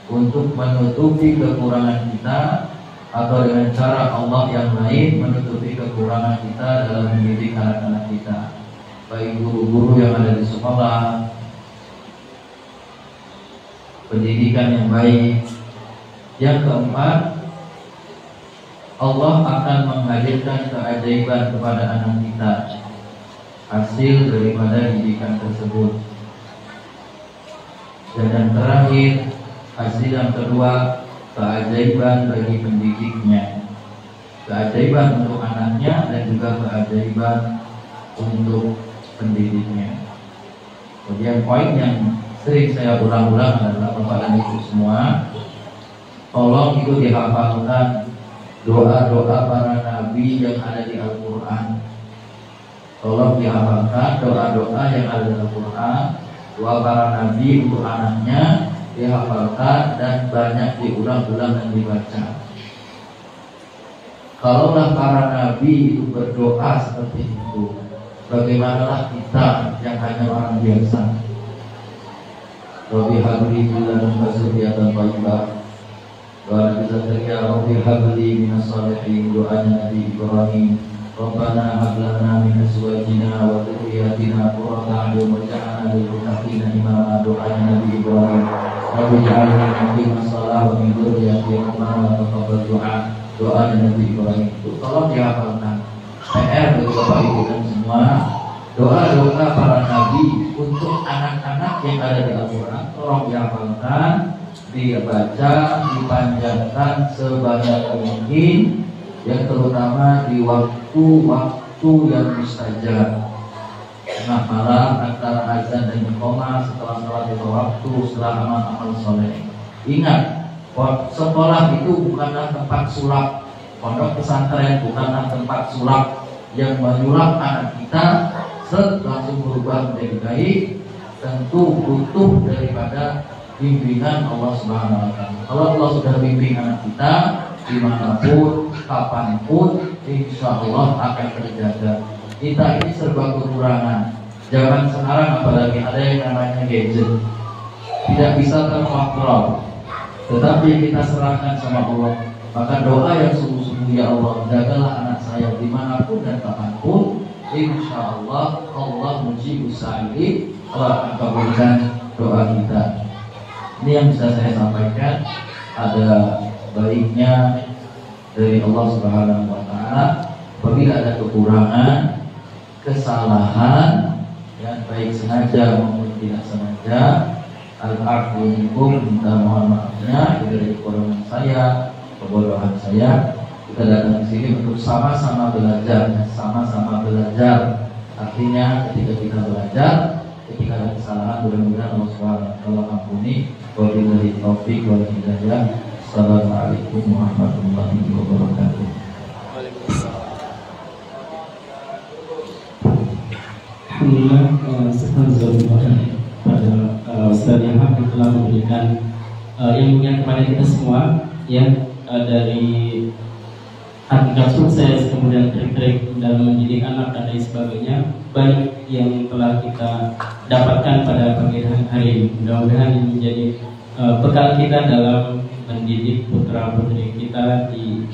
untuk menutupi kekurangan kita, atau dengan cara Allah yang lain menutupi kekurangan kita dalam mendidik anak-anak kita, baik guru-guru yang ada di sekolah, pendidikan yang baik. Yang keempat, Allah akan menghadirkan keajaiban kepada anak kita, hasil daripada didikan tersebut. Dan yang terakhir, hasil yang kedua, keajaiban bagi pendidiknya, keajaiban untuk anaknya dan juga keajaiban untuk pendidiknya. Kemudian poin yang sering saya ulang-ulang adalah Bapak dan Ibu semua, tolong itu dihafalkan doa-doa para nabi yang ada di Al-Quran. Tolong dihafalkan doa-doa yang ada di Al-Quran, doa para nabi untuk anaknya dihafalkan dan banyak diulang-ulang dan dibaca. Kalaulah para nabi itu berdoa seperti itu, bagaimanalah kita yang hanya orang biasa? Rabbi habli min ladunka dzurriyyatan thayyibah wa la tuzakkiya Rabbi habli minas shalihin. Doanya Nabi Ibrahim, Rabbana hab lana min azwajina wa dhurriyyatina qurrata a'yun waj'alna lil muttaqina imama. Doanya Nabi Ibrahim, Rabbi ja'alni muqimas shalah wa min dzurriyyati rabbana taqabbal du'a. Doanya Nabi Ibrahim itu tolong dihafalkan. PR bagi Bapak Ibu dan semua, doa-doa para nabi untuk anak-anak yang ada di Al-Quran tolong dihafalkan, dibaca, dipanjatkan sebanyak mungkin, yang terutama di waktu-waktu waktu yang mustajab. Tengah malam antara azan dan iqamah, setelah sholat 5 waktu, setelah amal-amal soleh. Ingat, sekolah itu bukanlah tempat sulap. Pondok pesantren bukanlah tempat sulap yang menyulap anak kita langsung berubah menjadi baik. Tentu butuh daripada bimbingan Allah Subhanahu wa Ta'ala. Kalau Allah sudah bimbing anak kita, dimanapun, kapanpun, insya Allah akan terjaga. Kita ini serba kekurangan. Zaman sekarang apalagi ada yang namanya gadget, tidak bisa terkontrol. Tetapi kita serahkan sama Allah. Maka doa yang sungguh-sungguh, ya Allah, jagalah anak saya dimanapun dan kapanpun. Insya Allah Allah mujibus sa'ilin. Allah akan kabulkan doa kita. Ini yang bisa saya sampaikan. Ada baiknya dari Allah Subhanahu wa Ta'ala. Apabila ada kekurangan, kesalahan, ya, baik sengaja maupun tidak sengaja, al-afu minkum, minta mohon maafnya dari kekurangan saya, kebodohan saya. Kita datang ke sini untuk sama-sama belajar, sama-sama belajar. Artinya ketika kita belajar, ketika ada kesalahan, mudah-mudahan Allah Subhanahu wa Ta'ala ampuni. Wabillahi taufiq wal hidayah. Assalamualaikum warahmatullahi wabarakatuh. Alhamdulillah, pada Ustaz yang telah memberikan ilmunya kepada kita semua, ya, dari hakikat sukses, kemudian trik-trik dalam mendidik anak dan lain sebagainya. Banyak yang telah kita dapatkan pada pagi hari ini. Mudah-mudahan ini menjadi bekal kita dalam mendidik putra putri kita di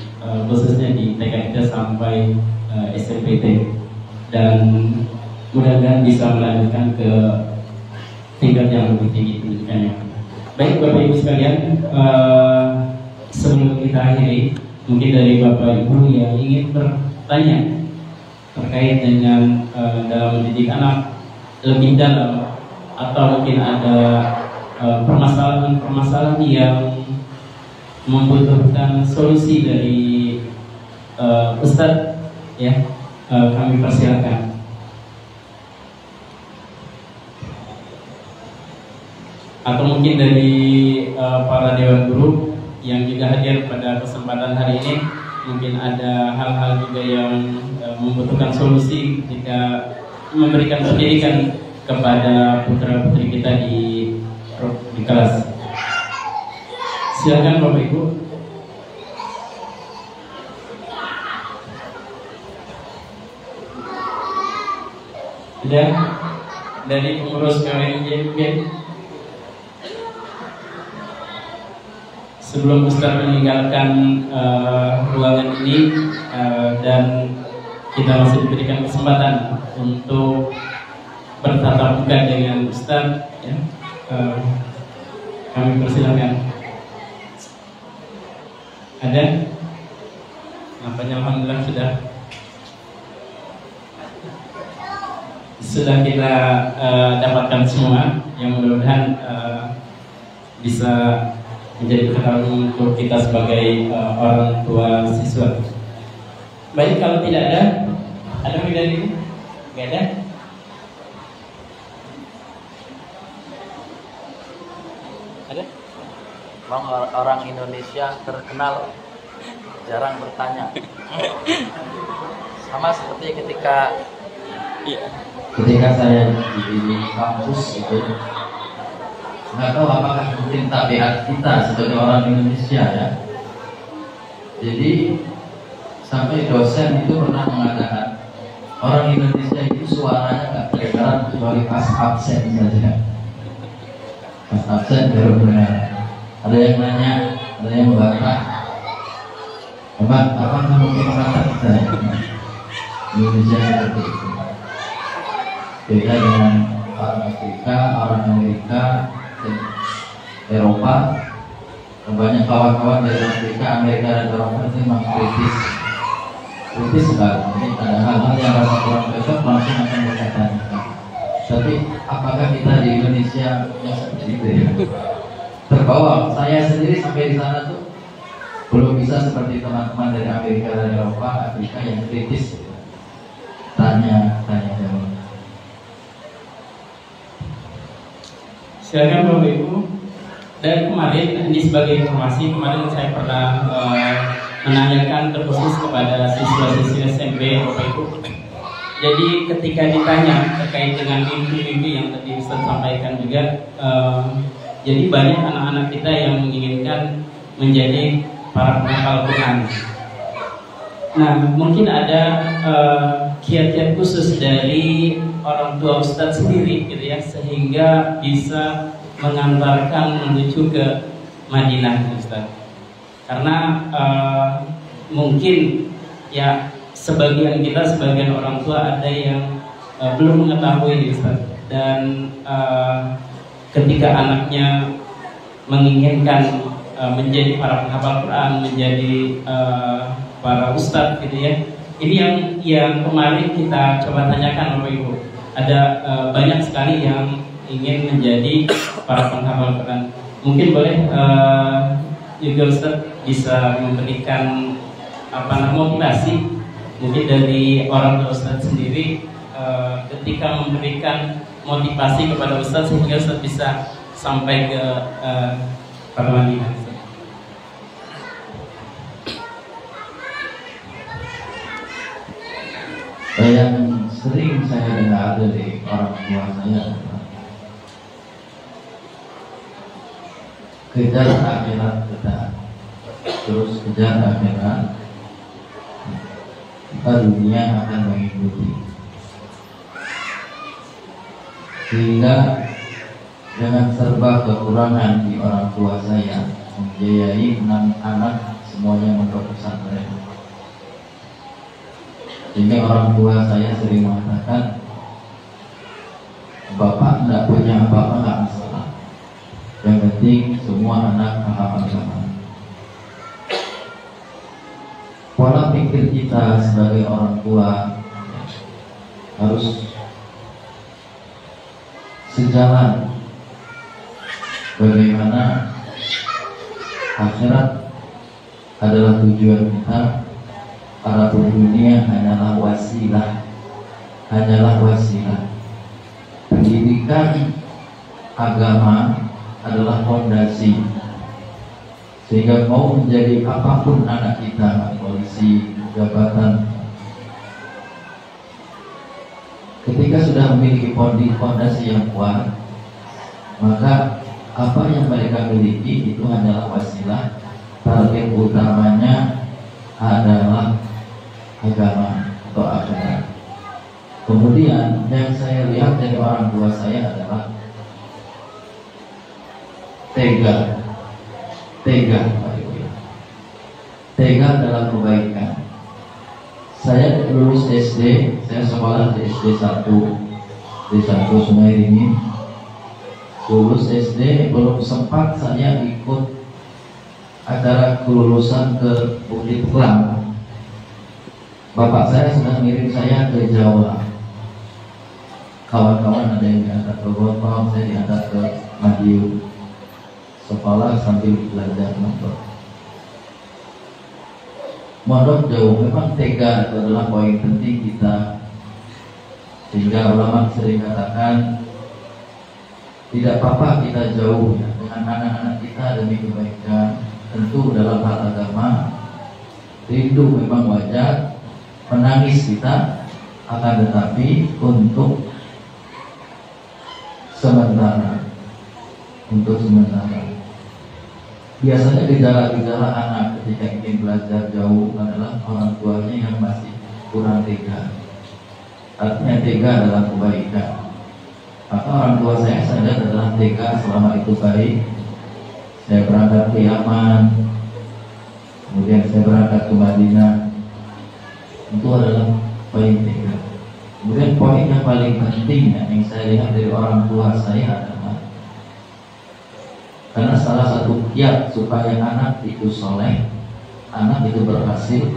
khususnya di TK kita sampai SMPT, dan mudah-mudahan bisa melanjutkan ke tingkat yang lebih tinggi pendidikannya. Baik Bapak Ibu sekalian, sebelum kita akhiri, mungkin dari Bapak Ibu yang ingin bertanya terkait dengan dalam mendidik anak lebih dalam, atau mungkin ada permasalahan-permasalahan yang membutuhkan solusi dari Ustadz, ya, kami persilakan. Atau mungkin dari para dewan guru yang juga hadir pada kesempatan hari ini, mungkin ada hal-hal juga yang membutuhkan solusi ketika memberikan pendidikan kepada putra-putri kita di kelas. Silakan Bapak Ibu. Ada dari pengurus KWNJ mungkin. Sebelum Ustaz meninggalkan ruangan ini, dan kita masih diberikan kesempatan untuk bertatap muka dengan Ustaz, ya, kami persilakan. Ada? Nampaknya alhamdulillah sudah kita dapatkan semua, yang mudah-mudahan bisa menjadi pengetahuan untuk kita sebagai orang tua siswa. Baik, kalau tidak ada medan ini? Nggak ada? Ada? Bang, orang Indonesia terkenal jarang bertanya. Sama seperti ketika saya di kampus itu, nggak tahu apakah mungkin tabiat kita sebagai orang Indonesia, ya. Jadi sampai dosen itu pernah mengatakan orang Indonesia itu suaranya nggak kedengaran kecuali pas absen saja. Pas absen baru benar. Ada yang nanya, ada yang membantah. Apa kamu membantah kita? Indonesia seperti itu. Beda dengan orang Afrika, orang Amerika, Eropa. Banyak kawan-kawan dari Amerika dan Eropa itu memang kritis sekali. Jadi ada hal-hal yang rasa kurang cocok langsung akan berkata. Tapi apakah kita di Indonesia yang seperti itu, ya? Terbawa. Saya sendiri sampai di sana tuh belum bisa seperti teman-teman dari Amerika dan Eropa, Afrika yang kritis. tanya jawab. Silakan Bapak Ibu. Dan kemarin ini sebagai informasi, kemarin saya pernah menanyakan terkhusus kepada siswa-siswi SMP Bapak Ibu. Jadi ketika ditanya terkait dengan mimpi-mimpi yang tadi Ustaz sampaikan juga, jadi banyak anak-anak kita yang menginginkan menjadi para penghafal Quran. Nah, mungkin ada kiat-kiat khusus dari orang tua Ustadz sendiri gitu ya, sehingga bisa mengantarkan menuju ke Madinah Ustadz. Karena mungkin ya sebagian orang tua ada yang belum mengetahui Ustadz, dan ketika anaknya menginginkan menjadi para penghafal Quran, menjadi para ustadz gitu ya. Ini yang kemarin kita coba tanyakan Bapak Ibu. Ada banyak sekali yang ingin menjadi para penghafal Quran. Mungkin boleh juga Ustadz bisa memberikan motivasi mungkin dari orang tua Ustadz sendiri ketika memberikan motivasi kepada Ustadz sehingga Ustadz bisa sampai ke para Madinah. Yang sering saya dengar dari orang tua saya adalah kejar akhirat kita, terus kejar akhirat, maka dunia akan mengikuti. Sehingga dengan serba kekurangan di orang tua saya, membiayai 6 anak semuanya mondok pesantren. Sehingga orang tua saya sering mengatakan, bapak tidak punya apa-apa nggak masalah, yang penting semua anak paham agama. Pola pikir kita sebagai orang tua harus sejalan. Bagaimana akhirat adalah tujuan kita, adapun dunia hanyalah wasilah. Pendidikan agama adalah fondasi, sehingga mau menjadi apapun anak kita, polisi, jabatan, ketika sudah memiliki fondasi yang kuat, maka apa yang mereka miliki itu hanyalah wasilah. Target utamanya adalah agama atau akhirat. Kemudian yang saya lihat dari orang tua saya adalah tega dalam kebaikan. Saya lulus SD, saya sekolah di SD 1 Sungai Dingin. Lulus SD belum sempat saya ikut acara kelulusan ke Bukit Kelang. Bapak saya sudah ngirim saya ke Jawa. Kawan-kawan ada yang diantar ke Bogor, saya diantar ke Madiun. Sekolah sambil belajar mondok. Mondok jauh, memang tega itu adalah poin penting kita. Sehingga ulama sering katakan, tidak apa-apa kita jauh ya, dengan anak-anak kita demi kebaikan. Tentu dalam hal agama, rindu memang wajar, menangis kita, akan tetapi untuk sementara. Biasanya gejala-gejala anak ketika ingin belajar jauh adalah orang tuanya yang masih kurang tega. Artinya tega dalam kebaikan. Maka orang tua saya sadar adalah tega selama itu baik. Saya berangkat ke Yaman, kemudian saya berangkat ke Madinah. Itu adalah poin tega. Kemudian poin yang paling penting yang saya lihat dari orang tua saya adalah, karena salah satu kiat supaya anak itu soleh, anak itu berhasil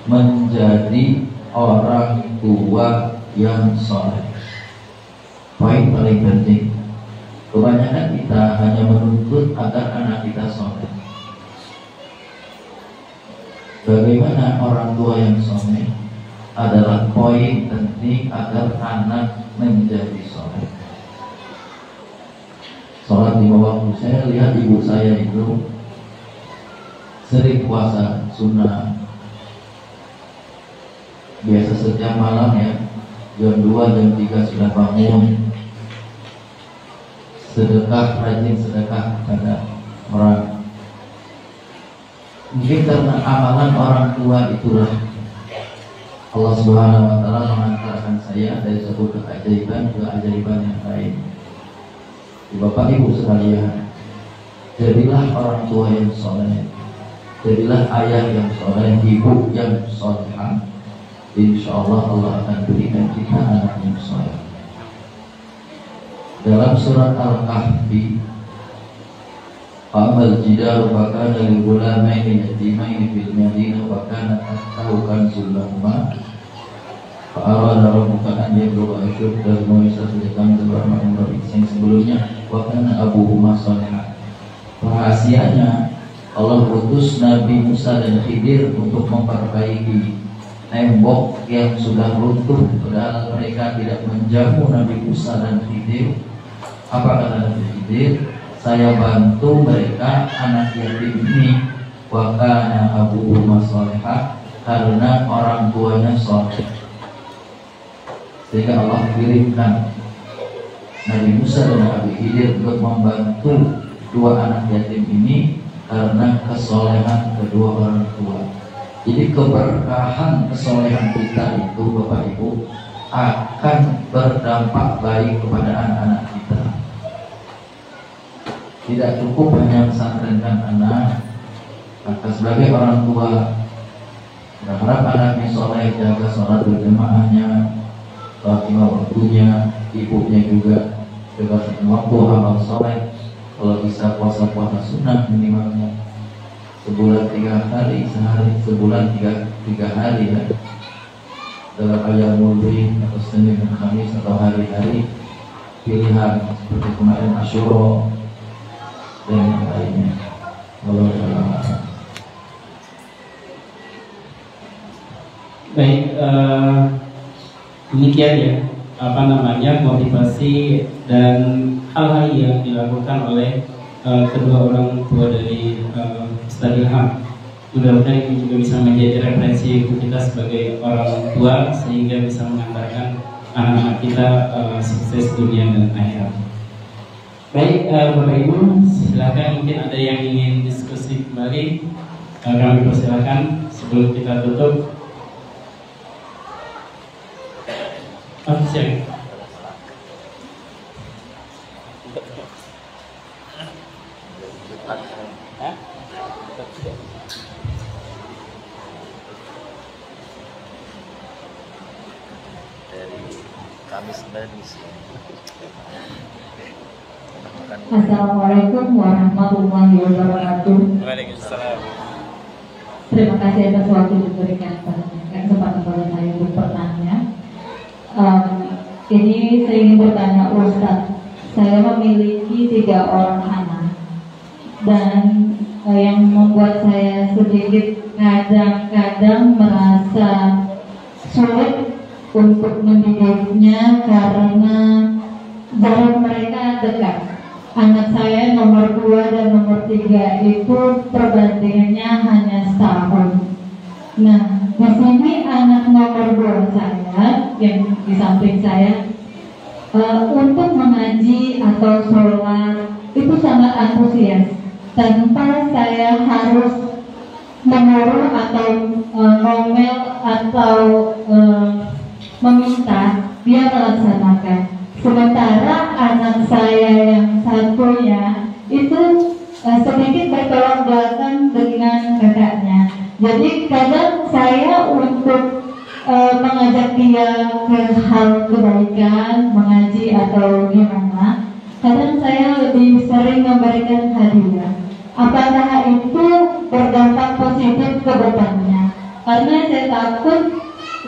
menjadi orang tua yang soleh. Poin paling penting, kebanyakan kita hanya menuntut agar anak kita soleh. Bagaimana orang tua yang soleh? adalah poin penting agar anak menjadi soleh. Sholat di waktu. Saya lihat ibu saya itu sering puasa sunnah. Biasa setiap malam ya, jam 2, jam 3 sudah bangun, sedekah, rajin sedekah kepada orang. Mungkin karena amalan orang tua itulah Allah Subhanahu wa Ta'ala mengantarkan saya dari satu keajaiban ke keajaiban yang lain. Bapak Ibu sekalian, jadilah orang tua yang soleh, jadilah ayah yang soleh, ibu yang solehah. Insya Allah Allah akan berikan kita anak yang soleh. Dalam surat Al-Kahfi, Amal jidaru fakana li ghulamaini yatimaini fil madinah wa kana tahtahu kanzun lahuma fa arada rabbuka an yablugha ashuddahu wa yastakhdimu rahmatan rabbika. Yang sebelumnya wa kana abuhuma shalihan. Rahasianya Allah utus Nabi Musa dan Khidir untuk memperbaiki tembok yang sudah runtuh, padahal mereka tidak menjamu Nabi Musa dan Khidir. Apa kata Nabi Khidir? Saya bantu mereka anak yatim ini, wa kana abuhuma sholihah, karena orang tuanya soleh. Sehingga Allah kirimkan Nabi Musa dan Nabi Khidir untuk membantu dua anak yatim ini karena kesolehan kedua orang tua. Jadi keberkahan kesolehan kita itu Bapak Ibu akan berdampak baik kepada anak-anak kita. Tidak cukup hanya pesantrenkan anak, maka sebagai orang tua berharap anaknya soleh, jaga sholat berjamaahnya, sholat lima waktunya, ibunya juga jaga waktu amal soleh. Kalau bisa puasa sunnah minimalnya sebulan 3 hari, sehari sebulan 3 hari ya, dalam ayam bid atau Senin dan Kamis atau hari-hari pilihan seperti kemarin Asyura dan yang lainnya. Baik, demikian ya motivasi dan hal-hal yang dilakukan oleh kedua orang tua dari Ustaz Ilham. Mudah-mudahan ini juga bisa menjadi referensi untuk kita sebagai orang tua sehingga bisa mengantarkan anak-anak kita sukses dunia dan akhirat. Baik, Bapak Ibu, silakan mungkin ada yang ingin diskusi kembali. Kami persilakan sebelum kita tutup. Silakan. Dari Kamis Medis. Assalamualaikum warahmatullahi wabarakatuh. Waalaikumsalam. Terima kasih atas waktu diberikan kesempatan pada saya untuk bertanya. Ini saya ingin bertanya Ustaz. Saya memiliki 3 orang anak dan yang membuat saya sedikit kadang-kadang merasa sulit untuk mendidiknya karena jarak mereka dekat. Anak saya nomor 2 dan nomor 3 itu perbandingannya hanya setahun. Nah, di sini anak nomor 2 saya yang di samping saya untuk mengaji atau sholat itu sangat antusias tanpa saya harus menyuruh atau ngomel atau meminta, dia melaksanakan. Sementara anak saya yang satunya itu sedikit bertolak belakang dengan kakaknya. Jadi kadang saya untuk mengajak dia ke hal kebaikan, mengaji atau gimana, kadang saya lebih sering memberikan hadiah. Apakah itu berdampak positif ke depannya? Karena saya takut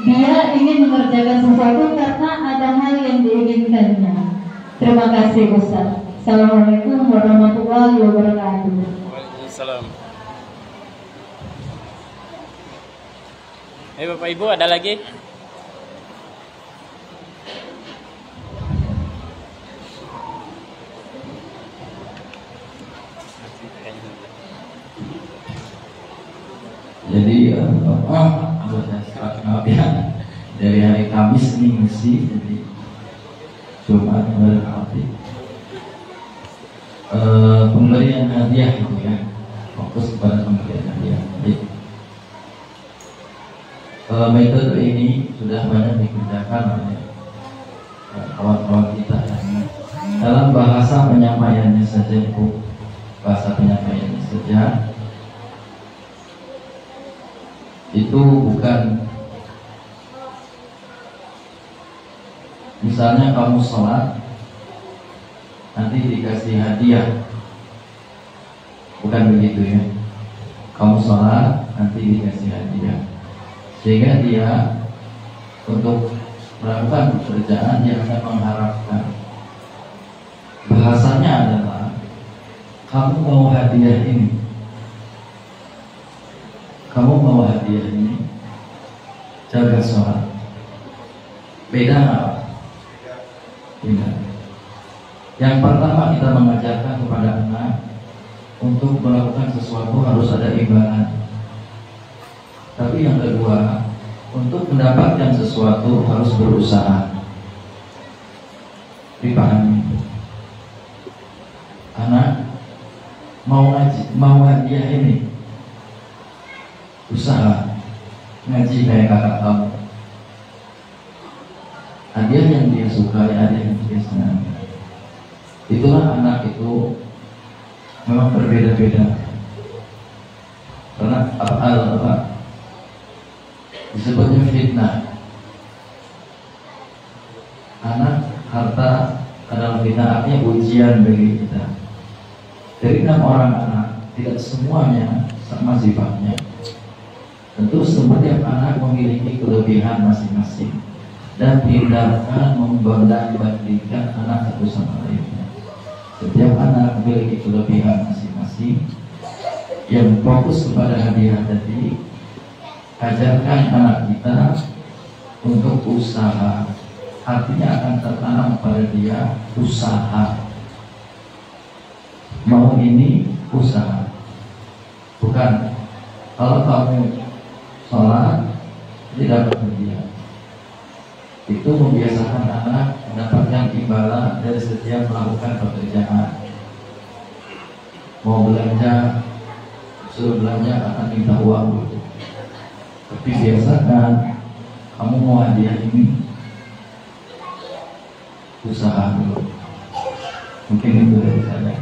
dia ingin mengerjakan sesuatu karena ada hal yang diinginkannya. Terima kasih Ustaz. Assalamualaikum warahmatullahi wabarakatuh. Waalaikumsalam. Bapak Ibu ada lagi? Jadi maaf ya, dari hari Kamis ini mesti jadi Jumat berarti pemberian hadiah gitu ya, fokus kepada pemberian hadiah. Jadi, metode ini sudah banyak dikerjakan oleh kawan-kawan kita ya. Dalam bahasa penyampaiannya saja, Bu, bahasa penyampaiannya saja itu bukan misalnya kamu sholat nanti dikasih hadiah, bukan begitu ya. Kamu sholat nanti dikasih hadiah, sehingga dia untuk melakukan pekerjaan dia akan mengharapkan. Bahasanya adalah kamu mau hadiah ini, kamu mau hadiah ini, jaga sholat. Beda nggak? Beda. Yang pertama kita mengajarkan kepada anak untuk melakukan sesuatu harus ada imbangan. Tapi yang kedua, untuk mendapatkan sesuatu harus berusaha. Dipahami? Anak mau ngaji, mau hadiah ini, usaha ngaji kayak kakak kamu. Hadiah yang dia suka, hadiah yang dia senang. Itulah anak itu memang berbeda-beda. Karena apa disebutnya fitnah. Anak, harta adalah fitnah, artinya ujian bagi kita. Dari 6 orang anak, tidak semuanya sama sifatnya. Tentu setiap anak memiliki kelebihan masing-masing dan tindakan membanding-bandingkan anak satu sama lainnya. Setiap anak memiliki kelebihan masing-masing. Yang fokus kepada hadiah tadi, ajarkan anak kita untuk usaha. Artinya akan tertanam pada dia usaha. Mau ini usaha, bukan kalau kamu sholat tidak berhadiah. Itu membiasakan anak mendapatkan imbalan dari setiap melakukan pekerjaan. Mau belanja, suruh belanja akan minta uang. Tapi biasakan kamu mau hadiah ini, usaha dulu. Mungkin itu dari saya.